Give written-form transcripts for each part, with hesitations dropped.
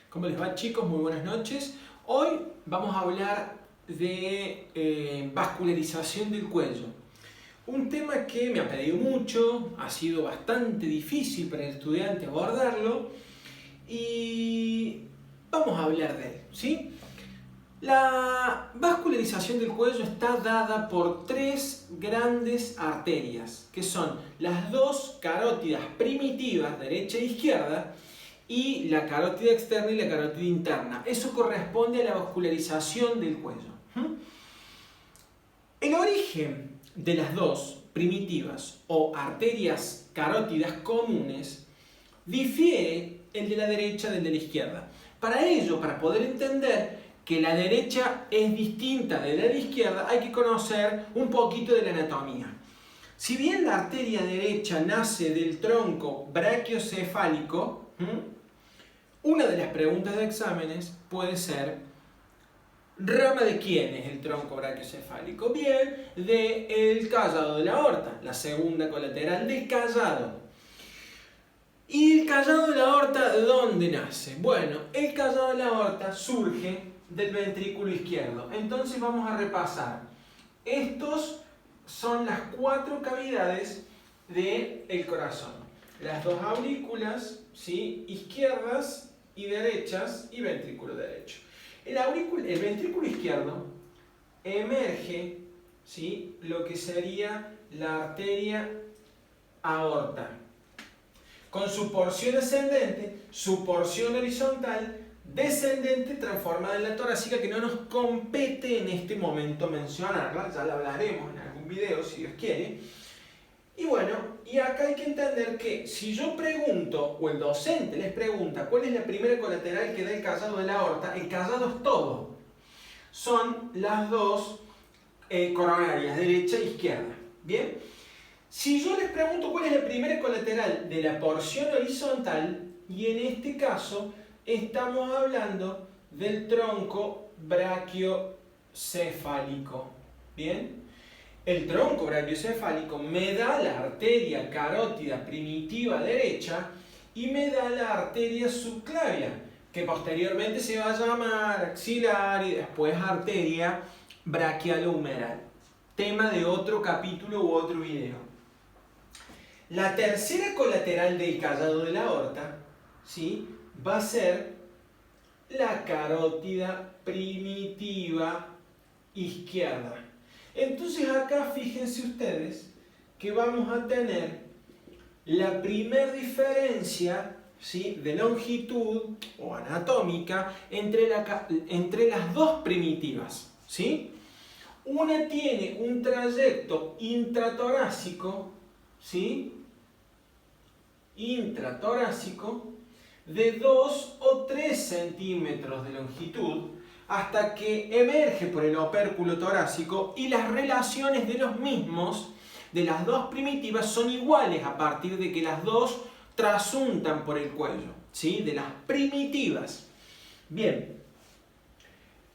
¿Cómo les va, chicos? Muy buenas noches. Hoy vamos a hablar de vascularización del cuello. Un tema que me ha pedido mucho, ha sido bastante difícil para el estudiante abordarlo y vamos a hablar de él, ¿sí? La vascularización del cuello está dada por tres grandes arterias, que son las dos carótidas primitivas, derecha e izquierda, y la carótida externa y la carótida interna. Eso corresponde a la vascularización del cuello. El origen de las dos primitivas o arterias carótidas comunes difiere el de la derecha del de la izquierda. Para ello, para poder entender que la derecha es distinta de la izquierda, hay que conocer un poquito de la anatomía. Si bien la arteria derecha nace del tronco brachiocefálico, una de las preguntas de exámenes puede ser: ¿rama de quién es el tronco brachiocefálico? Bien, del callado de la aorta, la segunda colateral del callado. ¿Y el callado de la aorta de dónde nace? Bueno, el callado de la aorta surge del ventrículo izquierdo. Entonces vamos a repasar. Estos son las cuatro cavidades del corazón. Las dos aurículas, ¿sí?, izquierdas y derechas, y ventrículo derecho. El ventrículo izquierdo emerge, ¿sí?, lo que sería la arteria aorta, con su porción ascendente, su porción horizontal, descendente, transformada en la torácica, que no nos compete en este momento mencionarla, ya la hablaremos en algún video si Dios quiere. Y bueno, y acá hay que entender que si yo pregunto, o el docente les pregunta, ¿cuál es la primera colateral que da el callado de la aorta? El callado es todo. Son las dos coronarias, derecha e izquierda. ¿Bien? Si yo les pregunto cuál es la primera colateral de la porción horizontal, y en este caso estamos hablando del tronco brachiocefálico. ¿Bien? El tronco brachiocefálico me da la arteria carótida primitiva derecha y me da la arteria subclavia, que posteriormente se va a llamar axilar y después arteria brachialohumeral. Tema de otro capítulo u otro video. La tercera colateral del callado de la aorta, ¿sí?, va a ser la carótida primitiva izquierda. Entonces acá fíjense ustedes que vamos a tener la primer diferencia, ¿sí?, de longitud o anatómica entre las dos primitivas, ¿sí? Una tiene un trayecto intratorácico, ¿sí?, intratorácico de 2 o 3 centímetros de longitud, hasta que emerge por el opérculo torácico, y las relaciones de los mismos, de las dos primitivas, son iguales a partir de que las dos trasuntan por el cuello, ¿sí?, de las primitivas. Bien,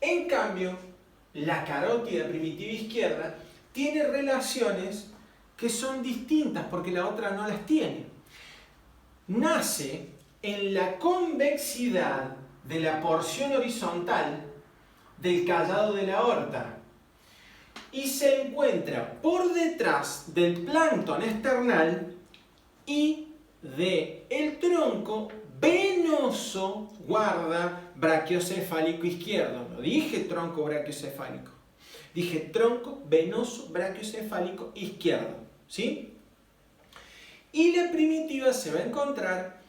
en cambio, la carótida primitiva izquierda tiene relaciones que son distintas porque la otra no las tiene. Nace en la convexidad de la porción horizontal del callado de la aorta y se encuentra por detrás del plancton esternal y del tronco venoso, guarda, brachiocefálico izquierdo. No dije tronco brachiocefálico, dije tronco venoso brachiocefálico izquierdo, ¿sí? Y la primitiva se va a encontrar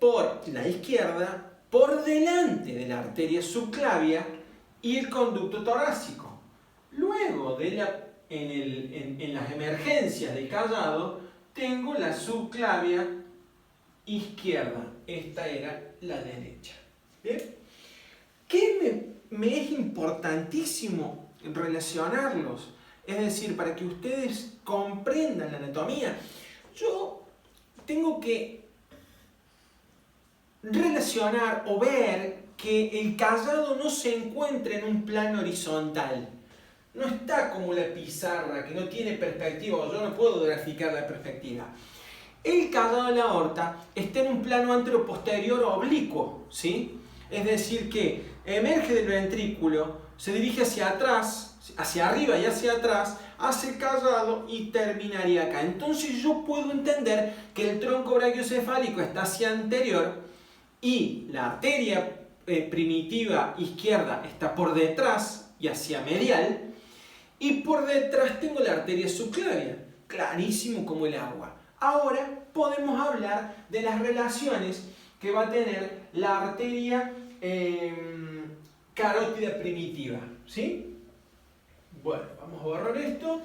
por la izquierda, por delante de la arteria subclavia y el conducto torácico. Luego en las emergencias del callado tengo la subclavia izquierda. Esta era la derecha. ¿Bien? ¿Qué me es importantísimo relacionarlos? Es decir, para que ustedes comprendan la anatomía, yo tengo que relacionar o ver que el callado no se encuentra en un plano horizontal. No está como la pizarra, que no tiene perspectiva, o yo no puedo graficar la perspectiva. El callado de la aorta está en un plano anteroposterior oblicuo, ¿sí? Es decir, que emerge del ventrículo, se dirige hacia atrás, hacia arriba y hacia atrás, hace el callado y terminaría acá. Entonces yo puedo entender que el tronco brachiocefálico está hacia anterior y la arteria primitiva izquierda está por detrás y hacia medial, y por detrás tengo la arteria subclavia, clarísimo como el agua. Ahora podemos hablar de las relaciones que va a tener la arteria carótida primitiva, ¿sí? Bueno, vamos a borrar esto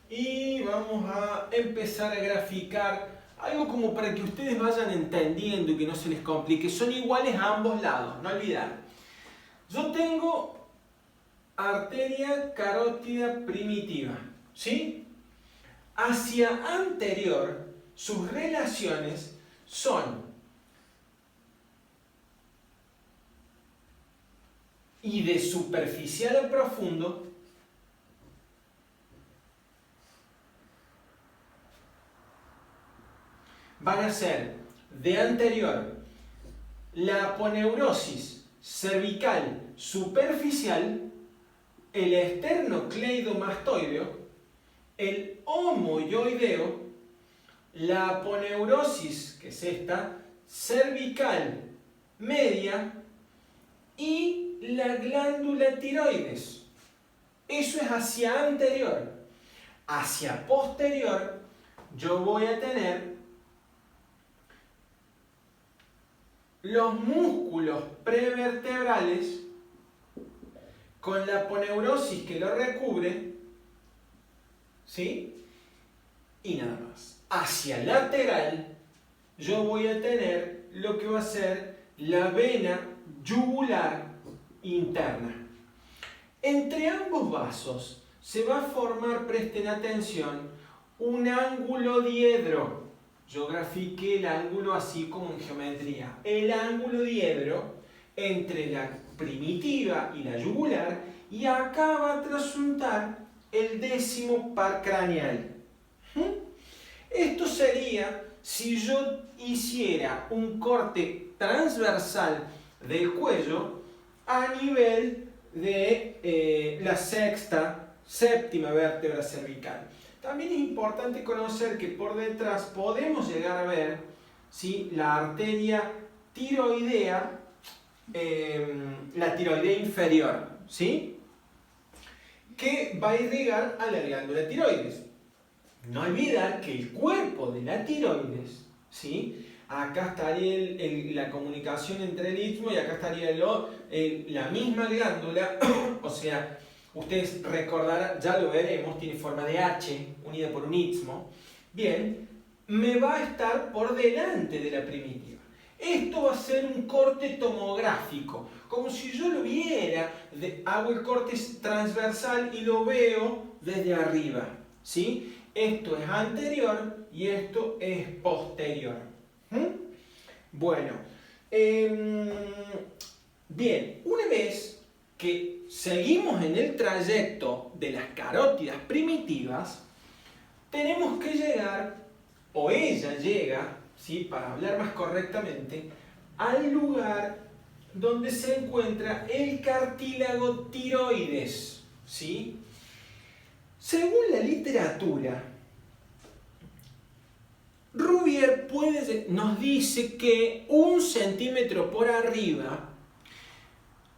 y vamos a empezar a graficar algo como para que ustedes vayan entendiendo y que no se les complique. Son iguales a ambos lados, no olvidar. Yo tengo arteria carótida primitiva, ¿sí? Hacia anterior, sus relaciones son y de superficial a profundo van a ser de anterior la aponeurosis cervical superficial, el esternocleidomastoideo, el homoioideo, la aponeurosis, que es esta, cervical media, y la glándula tiroides. Eso es hacia anterior. Hacia posterior, yo voy a tener los músculos prevertebrales con la aponeurosis que lo recubre, ¿sí? Y nada más. Hacia lateral, yo voy a tener lo que va a ser la vena yugular interna. Entre ambos vasos se va a formar, presten atención, un ángulo diedro. Yo grafiqué el ángulo así como en geometría. El ángulo diedro entre la primitiva y la yugular, y acá va a trasuntar el décimo par craneal. Esto sería si yo hiciera un corte transversal del cuello a nivel de la séptima vértebra cervical. También es importante conocer que por detrás podemos llegar a ver, ¿sí?, la arteria tiroidea, la tiroidea inferior, ¿sí?, que va a irrigar a la glándula tiroides. No olvidar que el cuerpo de la tiroides, ¿sí?, acá estaría la comunicación entre el istmo y acá estaría la misma glándula, o sea, ustedes recordarán, ya lo veremos, tiene forma de H unida por un istmo. Bien, me va a estar por delante de la primitiva. Esto va a ser un corte tomográfico, como si yo lo viera, hago el corte transversal y lo veo desde arriba, ¿sí? Esto es anterior y esto es posterior. Bueno, bien, una vez que seguimos en el trayecto de las carótidas primitivas, tenemos que llegar, o ella llega, ¿sí?, para hablar más correctamente, al lugar donde se encuentra el cartílago tiroides, ¿sí? Según la literatura, Rubier nos dice que 1 centímetro por arriba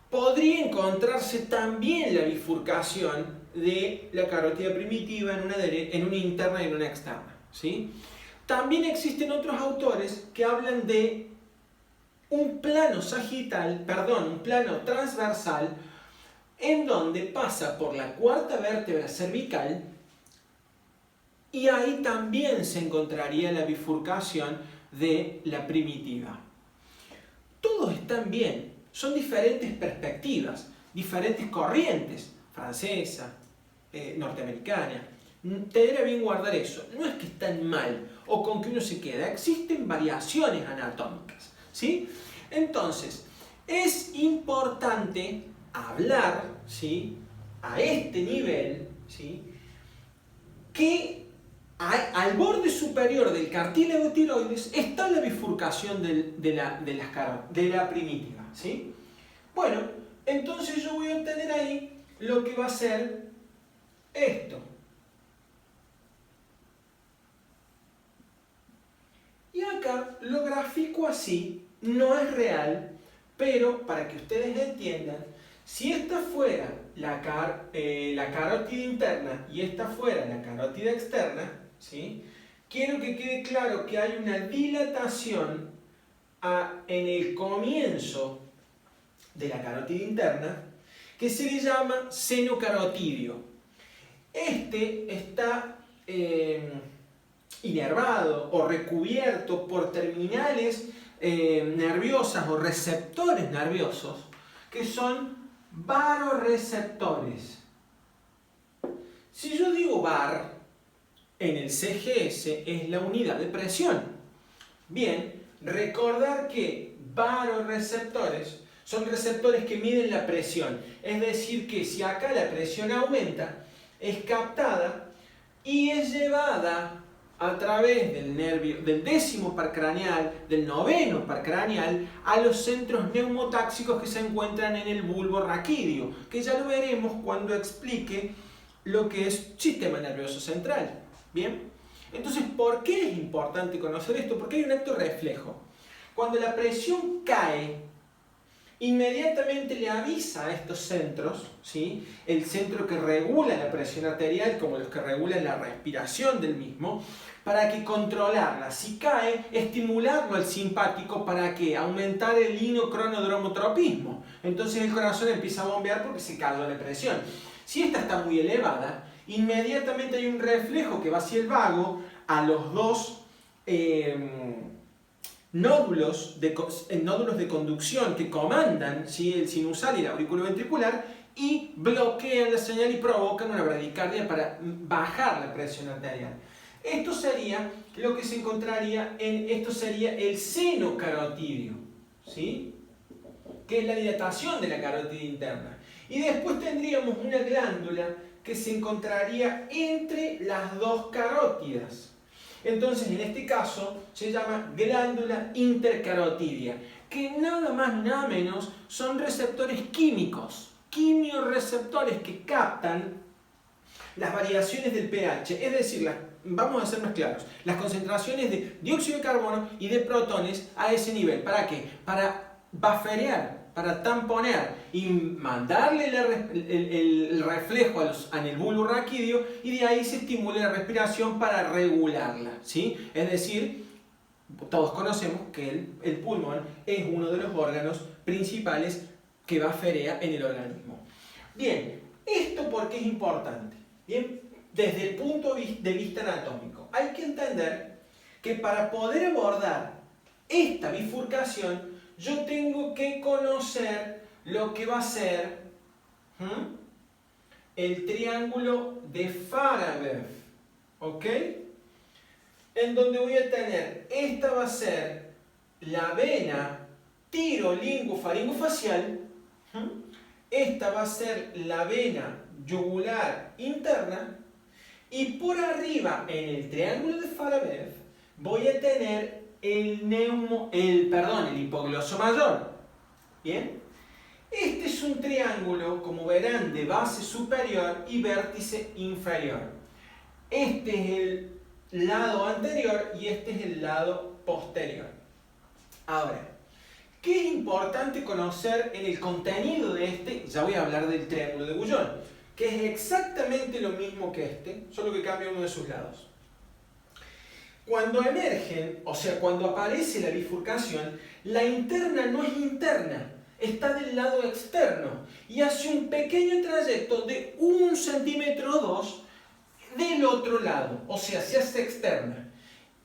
podría encontrarse también la bifurcación de la carótida primitiva en una interna y en una externa, ¿sí? También existen otros autores que hablan de un plano un plano transversal en donde pasa por la cuarta vértebra cervical, y ahí también se encontraría la bifurcación de la primitiva. Todos están bien, son diferentes perspectivas, diferentes corrientes, francesa, norteamericana. Tendría bien guardar eso. No es que están mal o con que uno se queda, existen variaciones anatómicas, ¿sí? Entonces, es importante hablar, ¿sí?, a este nivel, ¿sí?, que al borde superior del cartílago tiroides está la bifurcación de la primitiva, ¿sí? Bueno, entonces yo voy a obtener ahí lo que va a ser esto. Y acá lo grafico así, no es real, pero para que ustedes entiendan, si esta fuera la carótida interna y esta fuera la carótida externa, ¿sí? Quiero que quede claro que hay una dilatación en el comienzo de la carótida interna que se le llama seno carotidio. Este está inervado o recubierto por terminales nerviosas o receptores nerviosos que son baroreceptores. Si yo digo bar, en el CGS es la unidad de presión. Bien, recordar que baroreceptores son receptores que miden la presión. Es decir, que si acá la presión aumenta, es captada y es llevada a través del nervio, del 10º par craneal, del 9º par craneal, a los centros neumotáxicos que se encuentran en el bulbo raquídeo, que ya lo veremos cuando explique lo que es sistema nervioso central. ¿Bien? Entonces, ¿por qué es importante conocer esto? Porque hay un acto reflejo. Cuando la presión cae, inmediatamente le avisa a estos centros, ¿sí? El centro que regula la presión arterial, como los que regulan la respiración del mismo, para que controlarla. Si cae, estimularlo al simpático para que aumentar el inocronodromotropismo. Entonces el corazón empieza a bombear porque se cayó la presión. Si esta está muy elevada, inmediatamente hay un reflejo que va hacia el vago a los dos nódulos de conducción que comandan, ¿sí? El sinusal y el auriculoventricular, y bloquean la señal y provocan una bradicardia para bajar la presión arterial. Esto sería lo que se encontraría esto sería el seno carotidio, ¿sí? Que es la dilatación de la carótida interna. Y después tendríamos una glándula que se encontraría entre las dos carótidas. Entonces, en este caso, se llama glándula intercarotidia, que nada más nada menos son receptores químicos, quimiorreceptores que captan las variaciones del pH, es decir, vamos a ser más claros, las concentraciones de dióxido de carbono y de protones a ese nivel. ¿Para qué? Para bufferear, para tamponear y mandarle el reflejo en el bulbo raquídeo, y de ahí se estimula la respiración para regularla, ¿sí? Es decir, todos conocemos que el pulmón es uno de los órganos principales que bufferea en el organismo. Bien, ¿esto por qué es importante? Bien, desde el punto de vista anatómico, hay que entender que para poder abordar esta bifurcación, yo tengo que conocer lo que va a ser el triángulo de Farabev, ¿ok? En donde voy a tener, esta va a ser la vena tirolingofaringofacial, esta va a ser la vena yugular interna, y por arriba, en el triángulo de Farabev, voy a tener el hipogloso mayor. ¿Bien? Este es un triángulo, como verán, de base superior y vértice inferior. Este es el lado anterior y este es el lado posterior. Ahora, ¿qué es importante conocer en el contenido de este? Ya voy a hablar del triángulo de Bouillon, que es exactamente lo mismo que este, solo que cambia uno de sus lados. Cuando emergen, o sea, cuando aparece la bifurcación, la interna no es interna, está del lado externo y hace un pequeño trayecto de 1 centímetro o 2 del otro lado, o sea, se hace externa.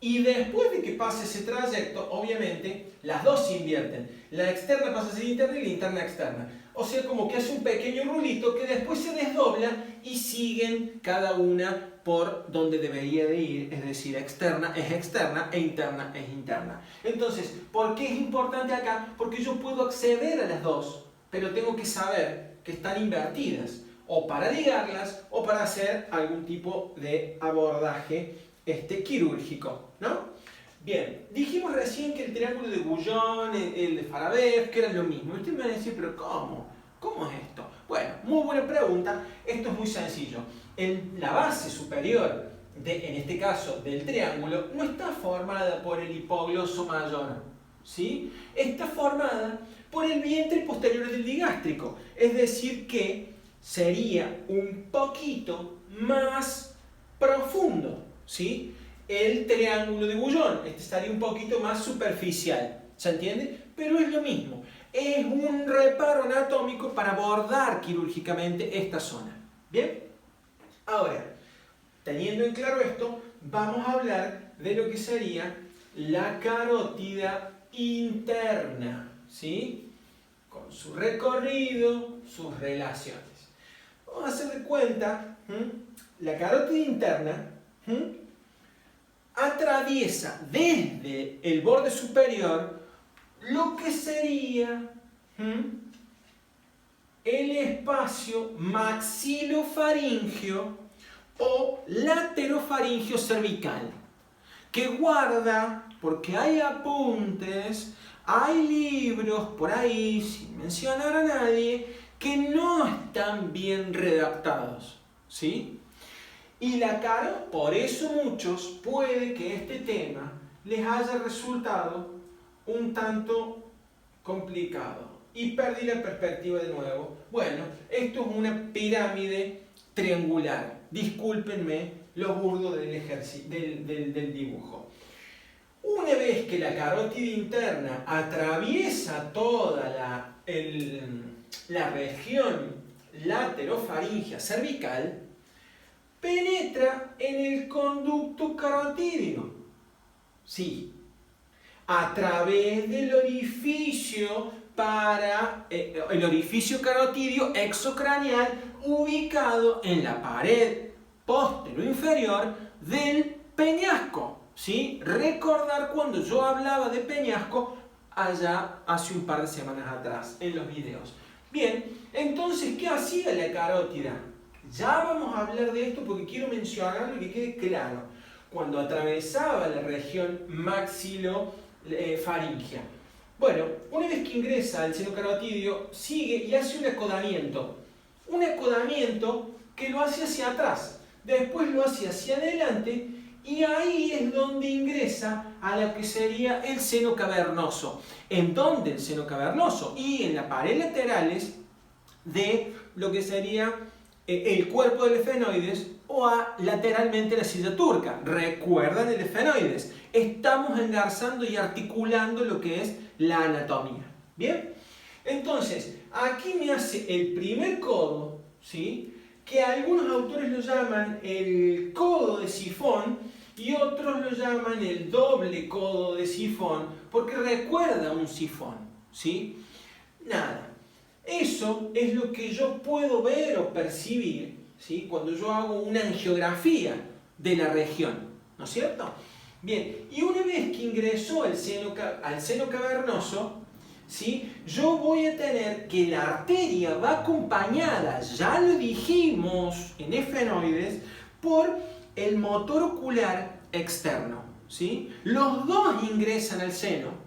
Y después de que pase ese trayecto, obviamente, las dos se invierten. La externa pasa a ser interna y la interna externa. O sea, como que hace un pequeño rulito que después se desdobla y siguen cada una por donde debería de ir, es decir, externa es externa e interna es interna. Entonces, ¿por qué es importante acá? Porque yo puedo acceder a las dos, pero tengo que saber que están invertidas, o para ligarlas o para hacer algún tipo de abordaje quirúrgico, ¿no? Bien, dijimos recién que el triángulo de Bouillon, el de Farabeuf, que eran lo mismo. Usted me va a decir, pero ¿cómo? ¿Cómo es esto? Bueno, muy buena pregunta. Esto es muy sencillo. La base superior, en este caso del triángulo, no está formada por el hipogloso mayor, ¿sí? Está formada por el vientre posterior del digástrico. Es decir que sería un poquito más profundo, ¿sí? El triángulo de Bouillon. Este estaría un poquito más superficial, ¿se entiende? Pero es lo mismo. Es un reparo anatómico para abordar quirúrgicamente esta zona. ¿Bien? Ahora, teniendo en claro esto, vamos a hablar de lo que sería la carótida interna, ¿sí? Con su recorrido, sus relaciones. Vamos a hacer de cuenta, la carótida interna atraviesa desde el borde superior lo que sería el espacio maxilofaringeo o laterofaringeo cervical, que guarda, porque hay apuntes, hay libros por ahí, sin mencionar a nadie, que no están bien redactados, ¿sí? Y por eso muchos puede que este tema les haya resultado un tanto complicado. Y perdí la perspectiva de nuevo. Bueno, esto es una pirámide triangular. Discúlpenme lo burdo del dibujo. Una vez que la carótida interna atraviesa toda la región laterofaringea cervical, penetra en el conducto carotídeo. Sí, a través del orificio el orificio carotídeo exocraneal ubicado en la pared posterior-inferior del peñasco. ¿Sí? Recordar cuando yo hablaba de peñasco allá hace un par de semanas atrás en los videos. Bien, entonces, ¿qué hacía la carótida? Ya vamos a hablar de esto porque quiero mencionarlo y que quede claro. Cuando atravesaba la región maxilofaringea. Bueno, una vez que ingresa al seno carotídeo, sigue y hace un acodamiento. Un acodamiento que lo hace hacia atrás, después lo hace hacia adelante y ahí es donde ingresa a lo que sería el seno cavernoso. ¿En dónde el seno cavernoso? Y en las paredes laterales de lo que sería el cuerpo del efenoides o lateralmente la silla turca. ¿Recuerdan el efenoides? Estamos engarzando y articulando lo que es la anatomía. ¿Bien? Entonces, aquí me hace el primer codo, ¿sí? Que algunos autores lo llaman el codo de sifón y otros lo llaman el doble codo de sifón porque recuerda un sifón, ¿sí? Nada. Eso es lo que yo puedo ver o percibir, ¿sí? Cuando yo hago una angiografía de la región, ¿no es cierto? Bien, y una vez que ingresó al seno cavernoso, ¿sí? Yo voy a tener que la arteria va acompañada, ya lo dijimos en efenoides, por el motor ocular externo, ¿sí? Los dos ingresan al seno.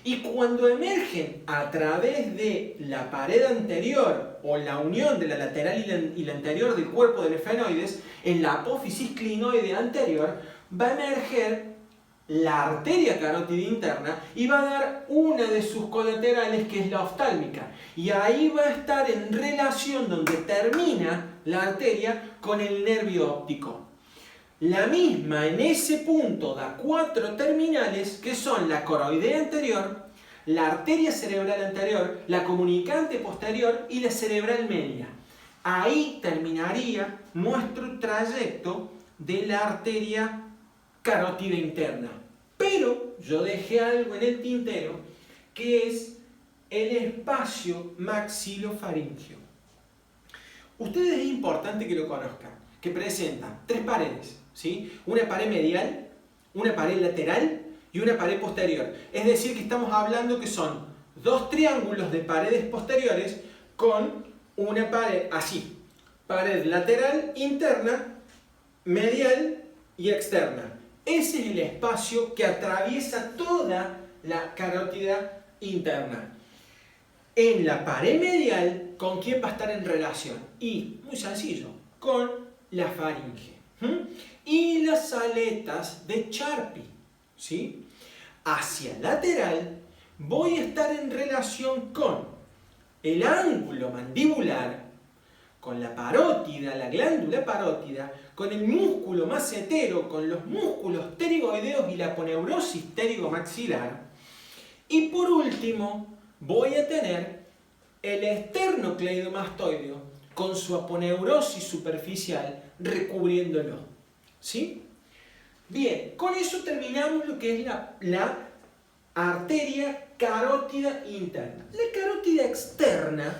Y cuando emergen a través de la pared anterior o la unión de la lateral y la anterior del cuerpo del efenoides, en la apófisis clinoide anterior, va a emerger la arteria carótida interna y va a dar una de sus colaterales que es la oftálmica. Y ahí va a estar en relación donde termina la arteria con el nervio óptico. La misma en ese punto da 4 terminales que son la coroidea anterior, la arteria cerebral anterior, la comunicante posterior y la cerebral media. Ahí terminaría nuestro trayecto de la arteria carótida interna. Pero yo dejé algo en el tintero que es el espacio maxilofaringeo. Ustedes es importante que lo conozcan, que presenta 3 paredes. ¿Sí? Una pared medial, una pared lateral y una pared posterior. Es decir, que estamos hablando que son 2 triángulos de paredes posteriores con una pared así. Pared lateral, interna, medial y externa. Ese es el espacio que atraviesa toda la carótida interna. En la pared medial, ¿con quién va a estar en relación? Y, muy sencillo, con la faringe. Y las aletas de Charpy, ¿sí? Hacia el lateral voy a estar en relación con el ángulo mandibular, con la parótida, la glándula parótida, con el músculo macetero, con los músculos pterigoideos y la aponeurosis pterigomaxilar. Y por último, voy a tener el esternocleidomastoideo con su aponeurosis superficial recubriéndolo. ¿Sí? Bien, con eso terminamos lo que es la arteria carótida interna. La carótida externa,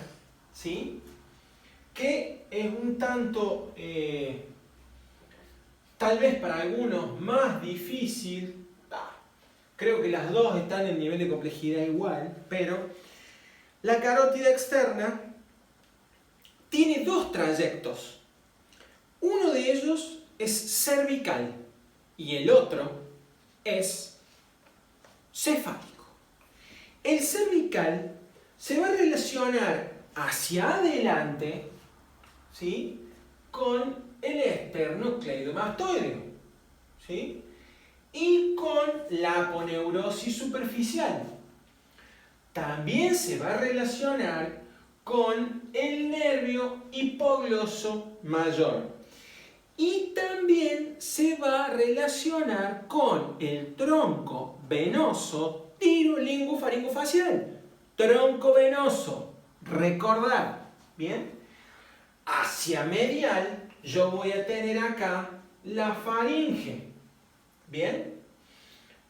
¿sí? Que es un tanto, tal vez para algunos más difícil, creo que las dos están en nivel de complejidad igual, pero la carótida externa tiene dos trayectos. Uno de ellos es cervical y el otro es cefálico. El cervical se va a relacionar hacia adelante, ¿sí?, con el esternocleidomastoideo, ¿sí?, y con la aponeurosis superficial. También se va a relacionar con el nervio hipogloso mayor. Y también se va a relacionar con el tronco venoso tirolingofaringofacial. Tronco venoso. Recordar. ¿Bien? Hacia medial yo voy a tener acá la faringe. ¿Bien?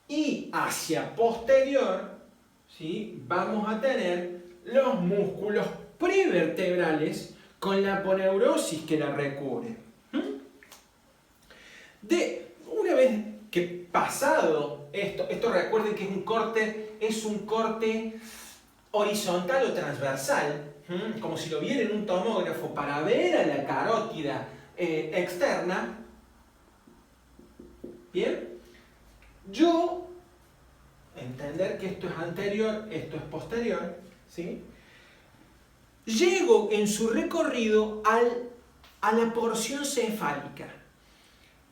Y hacia posterior, ¿sí?, vamos a tener los músculos prevertebrales con la aponeurosis que la recubre. Una vez que pasado esto recuerden que es un corte horizontal o transversal, como si lo viera en un tomógrafo para ver a la carótida externa. Bien, yo entender que esto es anterior, esto es posterior, ¿sí? Llego en su recorrido a la porción cefálica,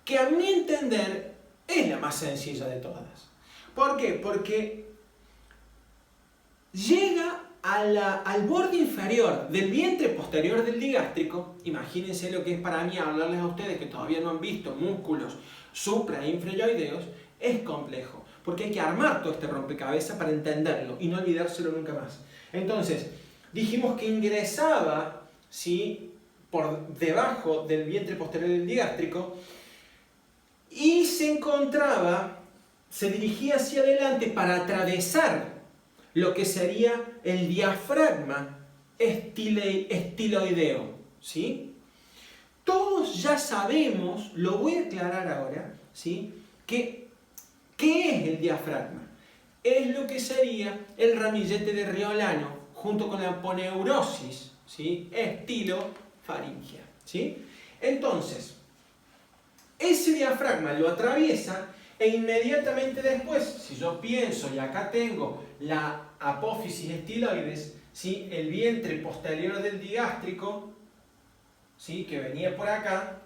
que a mi entender es la más sencilla de todas. ¿Por qué? Porque llega al borde inferior del vientre posterior del digástrico. Imagínense lo que es para mí hablarles a ustedes que todavía no han visto músculos supra e infrayoideos. Es complejo, porque hay que armar todo este rompecabezas para entenderlo y no olvidárselo nunca más. Entonces, dijimos que ingresaba, ¿sí?, por debajo del vientre posterior del digástrico y se dirigía hacia adelante para atravesar lo que sería el diafragma estiloideo, ¿sí? Todos ya sabemos, lo voy a aclarar ahora, ¿sí?, ¿qué es el diafragma? Es lo que sería el ramillete de Riolano junto con la aponeurosis, ¿sí?, estilofaringea, ¿sí? Entonces, ese diafragma lo atraviesa e inmediatamente después, si yo pienso, y acá tengo la apófisis estiloides, ¿sí?, el vientre posterior del digástrico, ¿sí?, que venía por acá,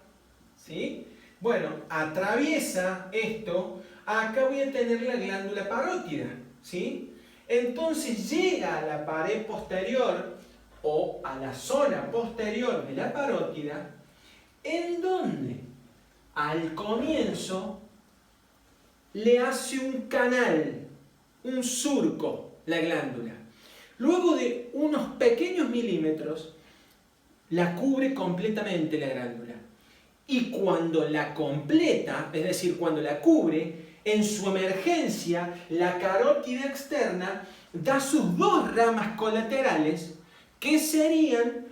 ¿sí?, bueno, atraviesa esto, acá voy a tener la glándula parótida, ¿sí? Entonces llega a la pared posterior o a la zona posterior de la parótida, en donde al comienzo le hace un canal, un surco, la glándula. Luego de unos pequeños milímetros, la cubre completamente la glándula. Y cuando la completa, es decir, cuando la cubre, en su emergencia, la carótida externa da sus dos ramas colaterales, que serían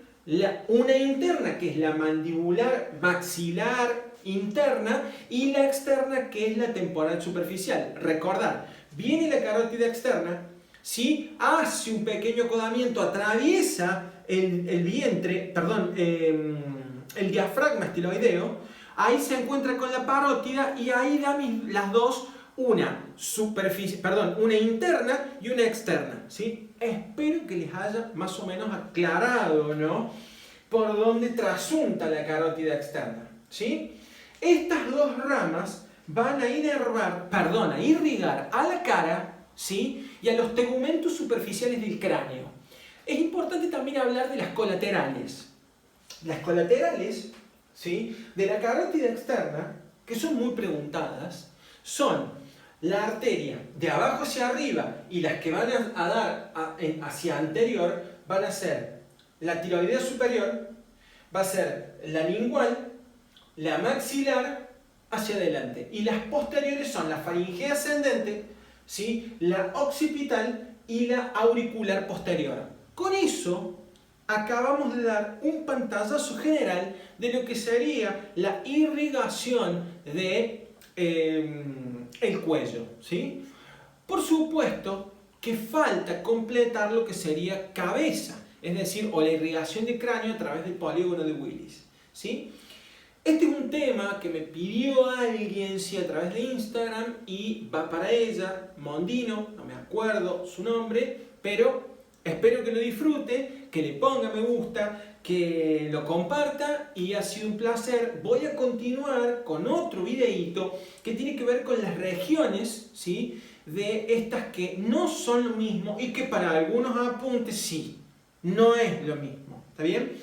una interna, que es la mandibular maxilar interna, y la externa, que es la temporal superficial. Recordad, viene la carótida externa, ¿sí?, hace un pequeño acodamiento, atraviesa el vientre, perdón, el diafragma estiloideo, ahí se encuentra con la parótida y ahí da las dos, una interna y una externa, ¿sí? Espero que les haya más o menos aclarado, ¿no?, por dónde trasunta la carótida externa, ¿sí? Estas dos ramas van a irrigar a la cara, ¿sí?, y a los tegumentos superficiales del cráneo. Es importante también hablar de las colaterales. Las colaterales, ¿sí?, de la carótida externa, que son muy preguntadas, son la arteria de abajo hacia arriba y las que van a dar hacia anterior van a ser la tiroidea superior, va a ser la lingual, la maxilar hacia adelante. Y las posteriores son la faringea ascendente, ¿sí?, la occipital y la auricular posterior. Con eso acabamos de dar un pantallazo general de lo que sería la irrigación de el cuello, ¿sí? Por supuesto que falta completar lo que sería cabeza, es decir, o la irrigación de cráneo a través del polígono de Willis, ¿sí? Este es un tema que me pidió alguien, sí, a través de Instagram, y va para ella, Mondino, no me acuerdo su nombre, pero espero que lo disfrute, que le ponga me gusta, que lo comparta, y ha sido un placer. Voy a continuar con otro videíto que tiene que ver con las regiones, ¿sí?, de estas que no son lo mismo y que para algunos apuntes sí, no es lo mismo, ¿está bien?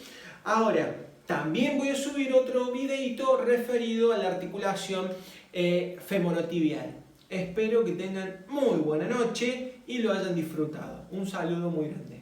Ahora, también voy a subir otro videito referido a la articulación femorotibial. Espero que tengan muy buena noche y lo hayan disfrutado. Un saludo muy grande.